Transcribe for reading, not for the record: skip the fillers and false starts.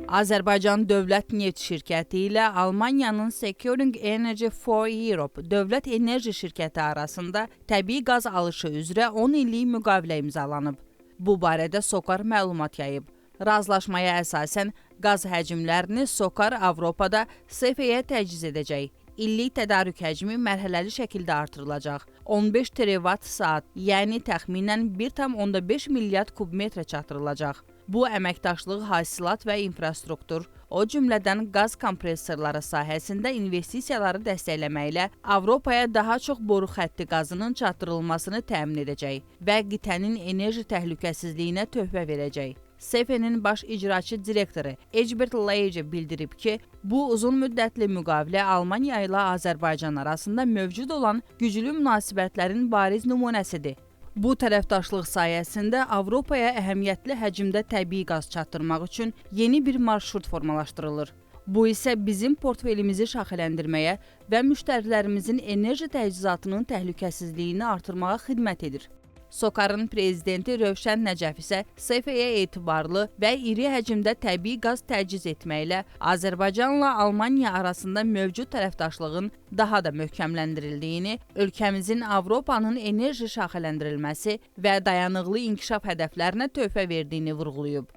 Azərbaycan Dövlət Neft Şirkəti ilə Almaniyanın Securing Energy for Europe Dövlət Enerji Şirkəti arasında təbii qaz alışı üzrə 10 illik müqavilə imzalanıb. Bu barədə SOCAR məlumat yayıb. Razılaşmaya əsasən qaz həcmlərini SOCAR Avropada SEFE-yə təchiz edəcək. İllik tədarük həcmi mərhələli şəkildə artırılacaq. 15 terawatt saat, yəni təxminən 1,5 milyard kubmetrə çatdırılacaq. Bu əməkdaşlıq hasilat və infrastruktur, o cümlədən qaz kompressorları sahəsində investisiyaları dəstəkləməklə Avropaya daha çox boru xətti qazının çatdırılmasını təmin edəcək və qitənin enerji təhlükəsizliyinə töhfə verəcək. SEFE-nin baş icraçı direktoru Egbert Leyce bildirib ki, bu uzun müddətli müqavilə Almaniya ilə Azərbaycan arasında mövcud olan güclü münasibətlərin bariz nümunəsidir. Bu tərəfdaşlıq sayəsində Avropaya əhəmiyyətli həcmdə təbii qaz çatdırmaq üçün yeni bir marşrut formalaşdırılır. Bu isə bizim portfelimizi şaxələndirməyə və müştərilərimizin enerji təchizatının təhlükəsizliyini artırmağa xidmət edir. SOCAR-ın prezidenti Rövşən Nəcəf isə SEFE-yə etibarlı və iri həcmdə təbii qaz təchiz etməklə Azərbaycanla Almaniya arasında mövcud tərəfdaşlığın daha da möhkəmləndirildiyini, ölkəmizin Avropanın enerji şaxələndirilməsi və dayanıqlı inkişaf hədəflərinə töhfə verdiyini vurğulayıb.